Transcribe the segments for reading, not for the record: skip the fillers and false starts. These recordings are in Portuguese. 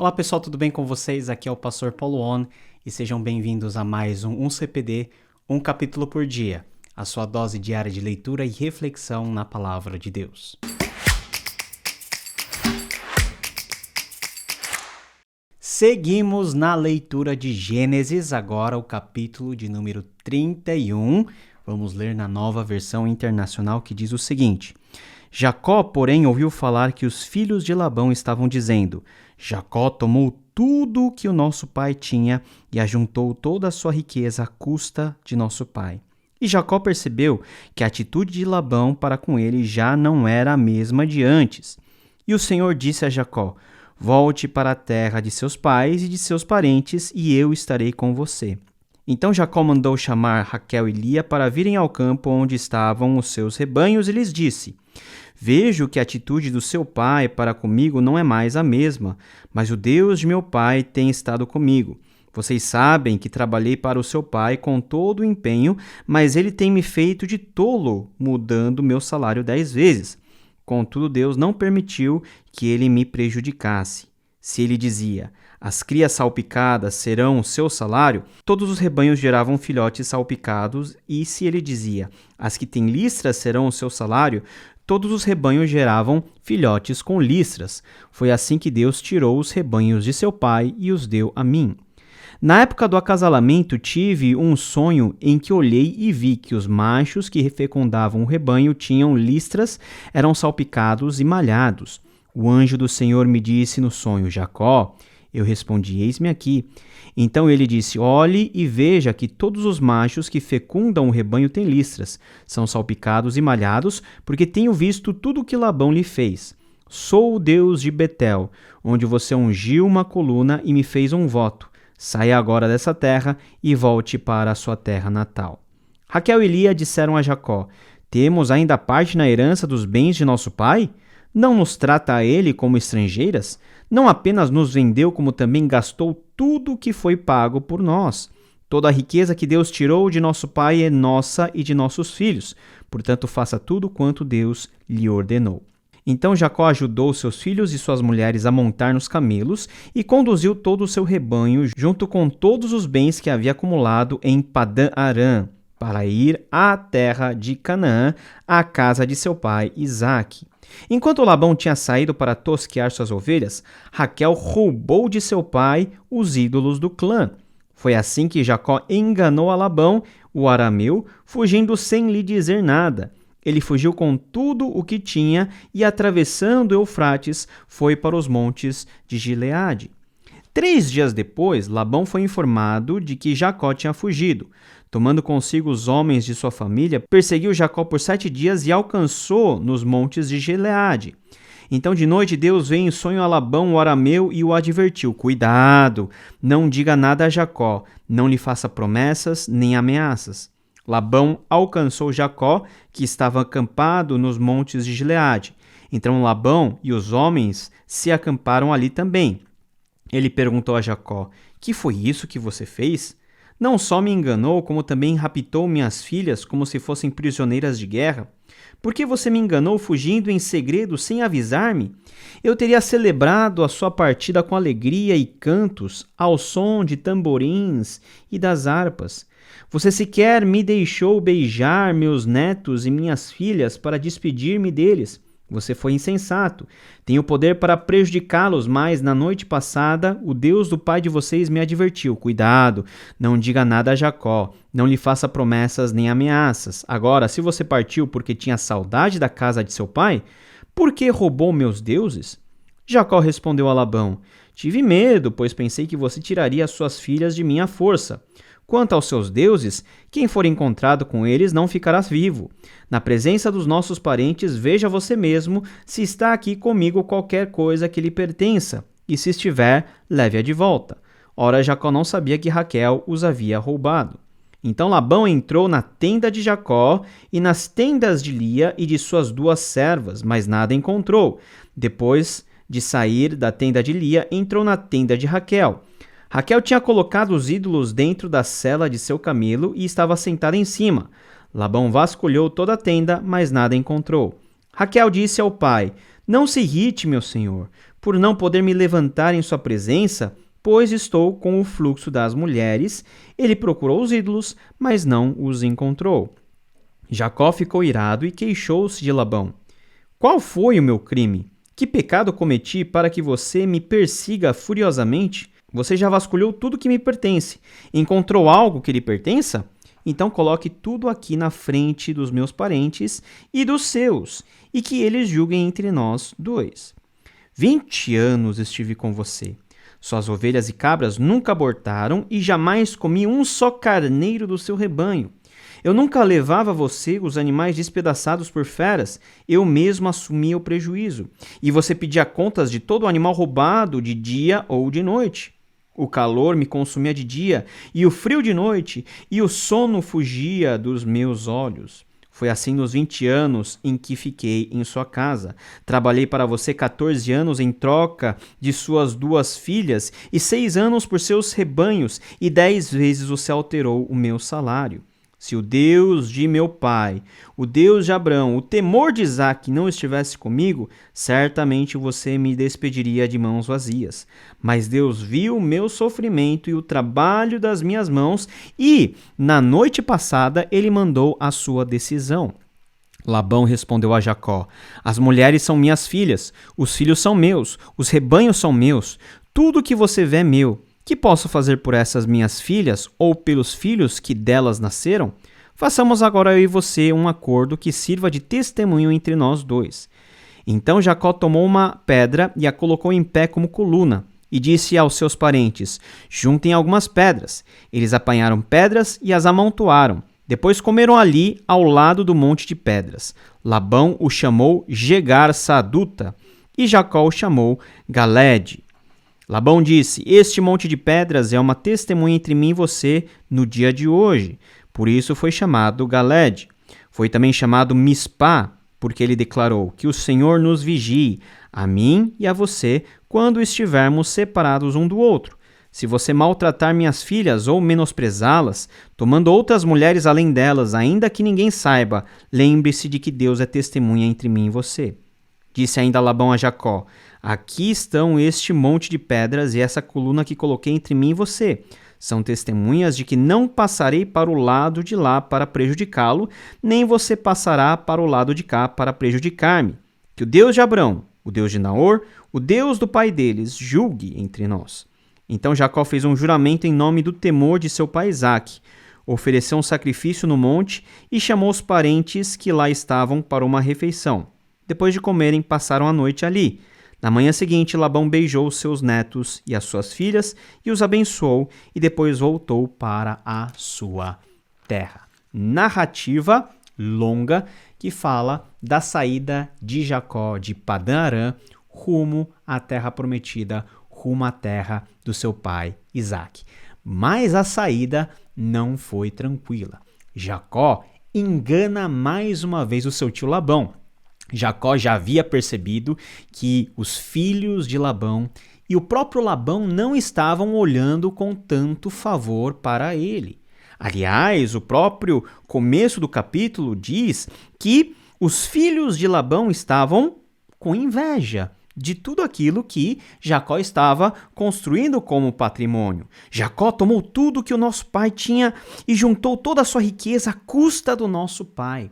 Olá pessoal, tudo bem com vocês? Aqui é o Pastor Paulo On e sejam bem-vindos a mais um CPD, um capítulo por dia, a sua dose diária de leitura e reflexão na Palavra de Deus. Seguimos na leitura de Gênesis, agora o capítulo de número 31. Vamos ler na Nova Versão Internacional que diz o seguinte: Jacó, porém, ouviu falar que os filhos de Labão estavam dizendo: Jacó tomou tudo o que o nosso pai tinha e ajuntou toda a sua riqueza à custa de nosso pai. E Jacó percebeu que a atitude de Labão para com ele já não era a mesma de antes. E o Senhor disse a Jacó: Volte para a terra de seus pais e de seus parentes, e eu estarei com você. Então Jacó mandou chamar Raquel e Lia para virem ao campo onde estavam os seus rebanhos e lhes disse: Vejo que a atitude do seu pai para comigo não é mais a mesma, mas o Deus de meu pai tem estado comigo. Vocês sabem que trabalhei para o seu pai com todo o empenho, mas ele tem me feito de tolo, mudando meu salário 10 vezes. Contudo, Deus não permitiu que ele me prejudicasse. Se ele dizia: as crias salpicadas serão o seu salário, todos os rebanhos geravam filhotes salpicados, e se ele dizia: as que têm listras serão o seu salário, todos os rebanhos geravam filhotes com listras. Foi assim que Deus tirou os rebanhos de seu pai e os deu a mim. Na época do acasalamento, tive um sonho em que olhei e vi que os machos que fecundavam o rebanho tinham listras, eram salpicados e malhados. O anjo do Senhor me disse no sonho: Jacó. Eu respondi: eis-me aqui. Então ele disse: olhe e veja que todos os machos que fecundam o rebanho têm listras, são salpicados e malhados, porque tenho visto tudo o que Labão lhe fez. Sou o Deus de Betel, onde você ungiu uma coluna e me fez um voto. Saia agora dessa terra e volte para a sua terra natal. Raquel e Lia disseram a Jacó: temos ainda parte na herança dos bens de nosso pai? Não nos trata a ele como estrangeiras? Não apenas nos vendeu, como também gastou tudo o que foi pago por nós. Toda a riqueza que Deus tirou de nosso pai é nossa e de nossos filhos. Portanto, faça tudo quanto Deus lhe ordenou. Então Jacó ajudou seus filhos e suas mulheres a montar nos camelos e conduziu todo o seu rebanho, junto com todos os bens que havia acumulado em Padã-Arã, para ir à terra de Canaã, à casa de seu pai Isaque. Enquanto Labão tinha saído para tosquear suas ovelhas, Raquel roubou de seu pai os ídolos do clã. Foi assim que Jacó enganou a Labão, o arameu, fugindo sem lhe dizer nada. Ele fugiu com tudo o que tinha e, atravessando o Eufrates, foi para os montes de Gileade. 3 dias depois, Labão foi informado de que Jacó tinha fugido. Tomando consigo os homens de sua família, perseguiu Jacó por 7 dias e alcançou nos montes de Gileade. Então de noite Deus veio em sonho a Labão, o arameu, e o advertiu: Cuidado, não diga nada a Jacó, não lhe faça promessas nem ameaças. Labão alcançou Jacó, que estava acampado nos montes de Gileade. Então Labão e os homens se acamparam ali também. Ele perguntou a Jacó: Que foi isso que você fez? Não só me enganou, como também raptou minhas filhas como se fossem prisioneiras de guerra? Por que você me enganou fugindo em segredo sem avisar-me? Eu teria celebrado a sua partida com alegria e cantos, ao som de tamborins e das harpas. Você sequer me deixou beijar meus netos e minhas filhas para despedir-me deles. Você foi insensato. Tenho poder para prejudicá-los, mas na noite passada o Deus do pai de vocês me advertiu: Cuidado, não diga nada a Jacó, não lhe faça promessas nem ameaças. Agora, se você partiu porque tinha saudade da casa de seu pai, por que roubou meus deuses? Jacó respondeu a Labão: Tive medo, pois pensei que você tiraria as suas filhas de minha força. Quanto aos seus deuses, quem for encontrado com eles não ficará vivo. Na presença dos nossos parentes, veja você mesmo se está aqui comigo qualquer coisa que lhe pertença, e se estiver, leve-a de volta. Ora, Jacó não sabia que Raquel os havia roubado. Então Labão entrou na tenda de Jacó e nas tendas de Lia e de suas 2 servas, mas nada encontrou. Depois de sair da tenda de Lia, entrou na tenda de Raquel. Raquel tinha colocado os ídolos dentro da sela de seu camelo e estava sentada em cima. Labão vasculhou toda a tenda, mas nada encontrou. Raquel disse ao pai: Não se irrite, meu senhor, por não poder me levantar em sua presença, pois estou com o fluxo das mulheres. Ele procurou os ídolos, mas não os encontrou. Jacó ficou irado e queixou-se de Labão. Qual foi o meu crime? Que pecado cometi para que você me persiga furiosamente? Você já vasculhou tudo que me pertence. Encontrou algo que lhe pertença? Então coloque tudo aqui na frente dos meus parentes e dos seus, e que eles julguem entre nós dois. 20 anos estive com você. Suas ovelhas e cabras nunca abortaram e jamais comi um só carneiro do seu rebanho. Eu nunca levava a você os animais despedaçados por feras, eu mesmo assumia o prejuízo. E você pedia contas de todo o animal roubado de dia ou de noite. O calor me consumia de dia, e o frio de noite, e o sono fugia dos meus olhos. Foi assim nos 20 anos em que fiquei em sua casa. Trabalhei para você 14 anos em troca de suas 2 filhas, e 6 anos por seus rebanhos, e 10 vezes você alterou o meu salário. Se o Deus de meu pai, o Deus de Abrão, o temor de Isaque não estivesse comigo, certamente você me despediria de mãos vazias. Mas Deus viu o meu sofrimento e o trabalho das minhas mãos e, na noite passada, ele mandou a sua decisão. Labão respondeu a Jacó: As mulheres são minhas filhas, os filhos são meus, os rebanhos são meus, tudo que você vê é meu. Que posso fazer por essas minhas filhas ou pelos filhos que delas nasceram? Façamos agora eu e você um acordo que sirva de testemunho entre nós dois. Então Jacó tomou uma pedra e a colocou em pé como coluna, e disse aos seus parentes: Juntem algumas pedras. Eles apanharam pedras e as amontoaram. Depois comeram ali, ao lado do monte de pedras. Labão o chamou Jegar-Saduta, e Jacó o chamou Galede. Labão disse: Este monte de pedras é uma testemunha entre mim e você no dia de hoje. Por isso foi chamado Galede. Foi também chamado Mispá, porque ele declarou: Que o Senhor nos vigie, a mim e a você, quando estivermos separados um do outro. Se você maltratar minhas filhas ou menosprezá-las, tomando outras mulheres além delas, ainda que ninguém saiba, lembre-se de que Deus é testemunha entre mim e você. Disse ainda Labão a Jacó: Aqui estão este monte de pedras e essa coluna que coloquei entre mim e você. São testemunhas de que não passarei para o lado de lá para prejudicá-lo, nem você passará para o lado de cá para prejudicar-me. Que o Deus de Abrão, o Deus de Naor, o Deus do pai deles, julgue entre nós. Então Jacó fez um juramento em nome do temor de seu pai Isaque, ofereceu um sacrifício no monte e chamou os parentes que lá estavam para uma refeição. Depois de comerem, passaram a noite ali. Na manhã seguinte, Labão beijou os seus netos e as suas filhas e os abençoou, e depois voltou para a sua terra. Narrativa longa que fala da saída de Jacó de Padã-Arã rumo à terra prometida, rumo à terra do seu pai Isaque. Mas a saída não foi tranquila. Jacó engana mais uma vez o seu tio Labão. Jacó já havia percebido que os filhos de Labão e o próprio Labão não estavam olhando com tanto favor para ele. Aliás, o próprio começo do capítulo diz que os filhos de Labão estavam com inveja de tudo aquilo que Jacó estava construindo como patrimônio. Jacó tomou tudo que o nosso pai tinha e juntou toda a sua riqueza à custa do nosso pai.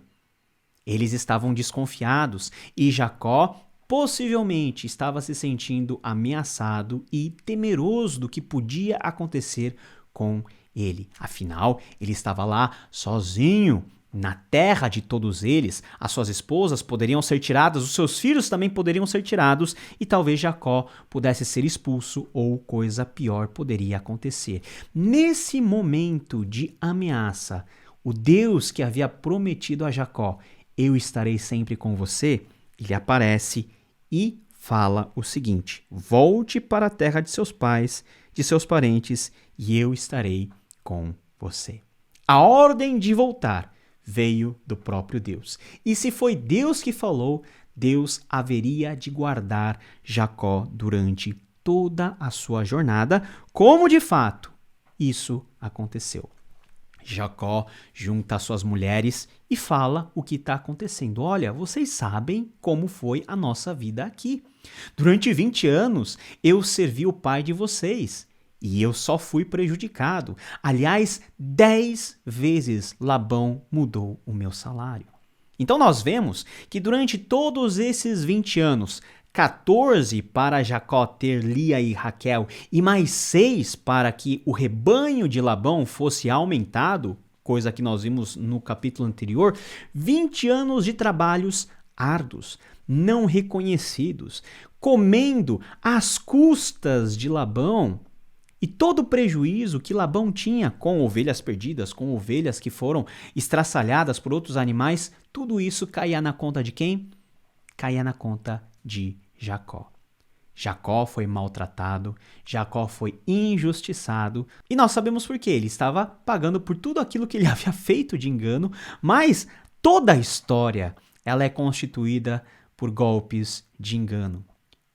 Eles estavam desconfiados e Jacó possivelmente estava se sentindo ameaçado e temeroso do que podia acontecer com ele. Afinal, ele estava lá sozinho, na terra de todos eles. As suas esposas poderiam ser tiradas, os seus filhos também poderiam ser tirados e talvez Jacó pudesse ser expulso ou coisa pior poderia acontecer. Nesse momento de ameaça, o Deus que havia prometido a Jacó: Eu estarei sempre com você, ele aparece e fala o seguinte: volte para a terra de seus pais, de seus parentes, e eu estarei com você. A ordem de voltar veio do próprio Deus. E se foi Deus que falou, Deus haveria de guardar Jacó durante toda a sua jornada, como de fato isso aconteceu. Jacó junta suas mulheres e fala o que está acontecendo. Olha, vocês sabem como foi a nossa vida aqui. Durante 20 anos eu servi o pai de vocês e eu só fui prejudicado. Aliás, 10 vezes Labão mudou o meu salário. Então nós vemos que durante todos esses 20 anos, 14 para Jacó ter Lia e Raquel e mais 6 para que o rebanho de Labão fosse aumentado, coisa que nós vimos no capítulo anterior, 20 anos de trabalhos árduos, não reconhecidos, comendo às custas de Labão. E todo o prejuízo que Labão tinha com ovelhas perdidas, com ovelhas que foram estraçalhadas por outros animais, tudo isso caía na conta de quem? Caía na conta de Jacó. Jacó foi maltratado, Jacó foi injustiçado, e nós sabemos por quê. Ele estava pagando por tudo aquilo que ele havia feito de engano, mas toda a história ela é constituída por golpes de engano.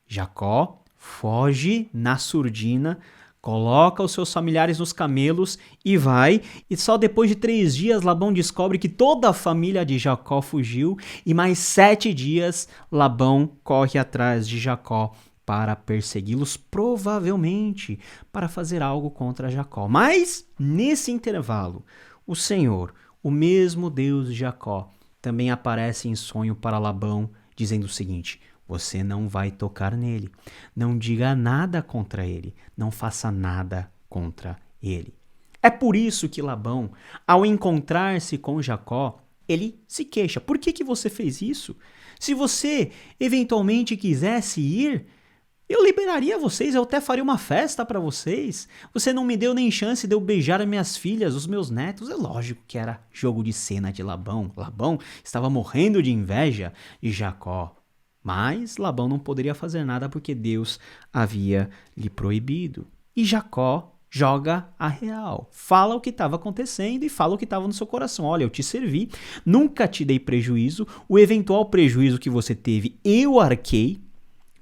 Jacó foge na surdina, coloca os seus familiares nos camelos e vai. E só depois de 3 dias Labão descobre que toda a família de Jacó fugiu. E mais 7 dias Labão corre atrás de Jacó para persegui-los, provavelmente para fazer algo contra Jacó. Mas nesse intervalo, o Senhor, o mesmo Deus de Jacó, também aparece em sonho para Labão, dizendo o seguinte: você não vai tocar nele, não diga nada contra ele, não faça nada contra ele. É por isso que Labão, ao encontrar-se com Jacó, ele se queixa. Por que você fez isso? Se você eventualmente quisesse ir, eu liberaria vocês, eu até faria uma festa para vocês. Você não me deu nem chance de eu beijar as minhas filhas, os meus netos. É lógico que era jogo de cena de Labão. Labão estava morrendo de inveja de Jacó. Mas Labão não poderia fazer nada porque Deus havia lhe proibido. E Jacó joga a real. Fala o que estava acontecendo e fala o que estava no seu coração. Olha, eu te servi, nunca te dei prejuízo. O eventual prejuízo que você teve, eu arquei.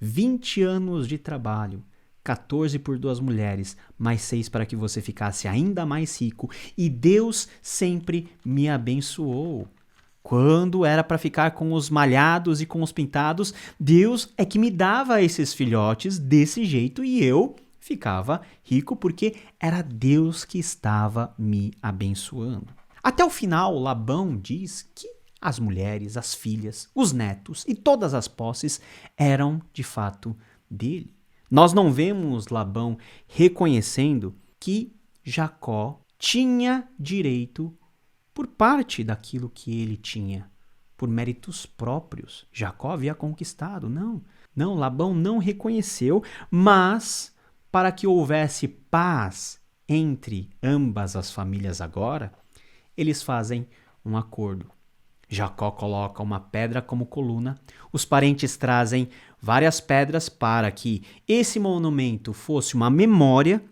20 anos de trabalho, 14 por 2 mulheres, mais 6 para que você ficasse ainda mais rico. E Deus sempre me abençoou. Quando era para ficar com os malhados e com os pintados, Deus é que me dava esses filhotes desse jeito e eu ficava rico porque era Deus que estava me abençoando. Até o final, Labão diz que as mulheres, as filhas, os netos e todas as posses eram de fato dele. Nós não vemos Labão reconhecendo que Jacó tinha direito por parte daquilo que ele tinha, por méritos próprios. Jacó havia conquistado. Não, Labão não reconheceu, mas para que houvesse paz entre ambas as famílias agora, eles fazem um acordo. Jacó coloca uma pedra como coluna, os parentes trazem várias pedras para que esse monumento fosse uma memória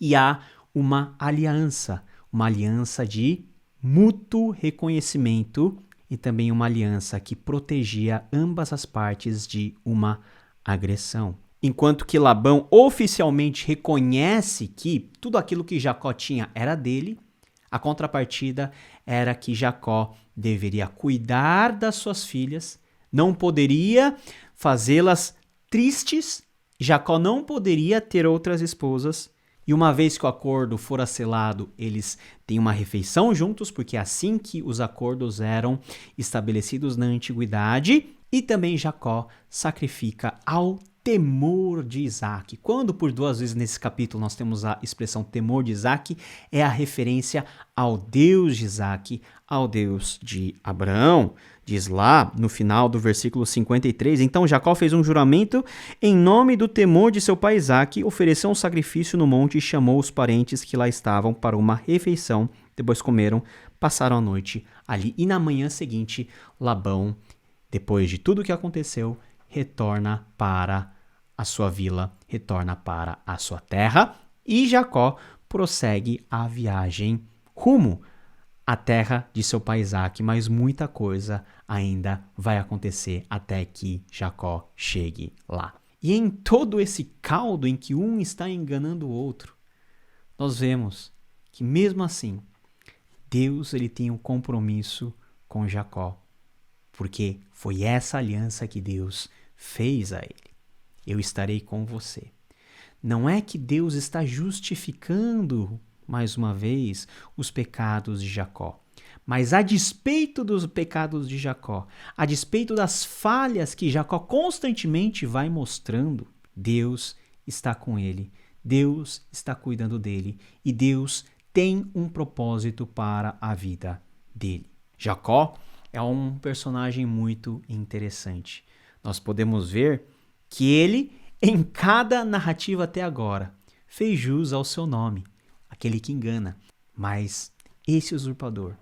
e há uma aliança de mútuo reconhecimento e também uma aliança que protegia ambas as partes de uma agressão. Enquanto que Labão oficialmente reconhece que tudo aquilo que Jacó tinha era dele, a contrapartida era que Jacó deveria cuidar das suas filhas, não poderia fazê-las tristes, Jacó não poderia ter outras esposas, e uma vez que o acordo fora selado, eles têm uma refeição juntos, porque é assim que os acordos eram estabelecidos na antiguidade, e também Jacó sacrifica ao temor de Isaac. Quando por 2 vezes nesse capítulo nós temos a expressão temor de Isaac, é a referência ao Deus de Isaac, ao Deus de Abraão. Diz lá no final do versículo 53, então Jacó fez um juramento em nome do temor de seu pai Isaac, ofereceu um sacrifício no monte e chamou os parentes que lá estavam para uma refeição. Depois comeram, passaram a noite ali. E na manhã seguinte, Labão, depois de tudo o que aconteceu, retorna para a sua vila, retorna para a sua terra e Jacó prossegue a viagem rumo à terra de seu pai Isaac, mas muita coisa ainda vai acontecer até que Jacó chegue lá. E em todo esse caldo em que um está enganando o outro, nós vemos que mesmo assim, Deus ele tem um compromisso com Jacó, porque foi essa aliança que Deus fez a ele. Eu estarei com você. Não é que Deus está justificando, mais uma vez, os pecados de Jacó. Mas a despeito dos pecados de Jacó, a despeito das falhas que Jacó constantemente vai mostrando, Deus está com ele, Deus está cuidando dele e Deus tem um propósito para a vida dele. Jacó é um personagem muito interessante. Nós podemos ver que ele, em cada narrativa até agora, fez jus ao seu nome, aquele que engana. Mas esse usurpador,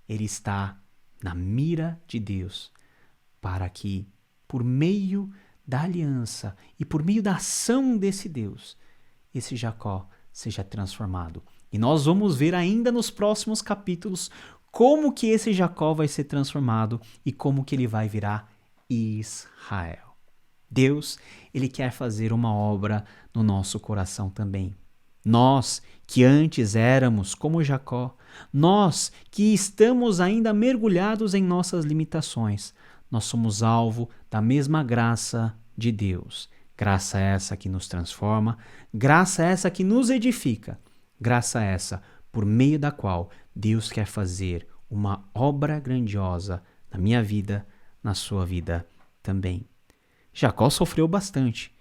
ele está na mira de Deus para que, por meio da aliança e por meio da ação desse Deus, esse Jacó seja transformado. E nós vamos ver ainda nos próximos capítulos como que esse Jacó vai ser transformado e como que ele vai virar Israel. Deus, ele quer fazer uma obra no nosso coração também. Nós que antes éramos como Jacó, nós que estamos ainda mergulhados em nossas limitações, nós somos alvo da mesma graça de Deus. Graça essa que nos transforma, graça essa que nos edifica, graça essa por meio da qual Deus quer fazer uma obra grandiosa na minha vida, na sua vida também. Jacó sofreu bastante,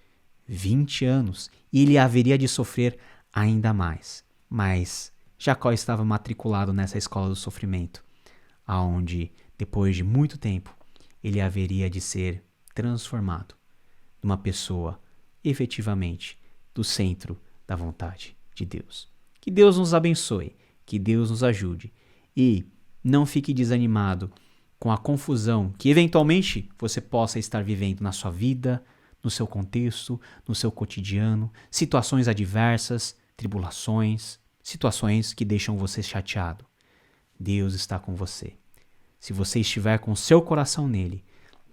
20 anos, e ele haveria de sofrer ainda mais. Mas Jacó estava matriculado nessa escola do sofrimento, aonde, depois de muito tempo, ele haveria de ser transformado numa pessoa, efetivamente, do centro da vontade de Deus. Que Deus nos abençoe, que Deus nos ajude e não fique desanimado com a confusão que eventualmente você possa estar vivendo na sua vida, no seu contexto, no seu cotidiano, situações adversas, tribulações, situações que deixam você chateado. Deus está com você. Se você estiver com o seu coração nele,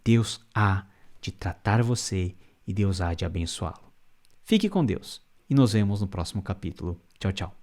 Deus há de tratar você e Deus há de abençoá-lo. Fique com Deus e nos vemos no próximo capítulo. Tchau, tchau.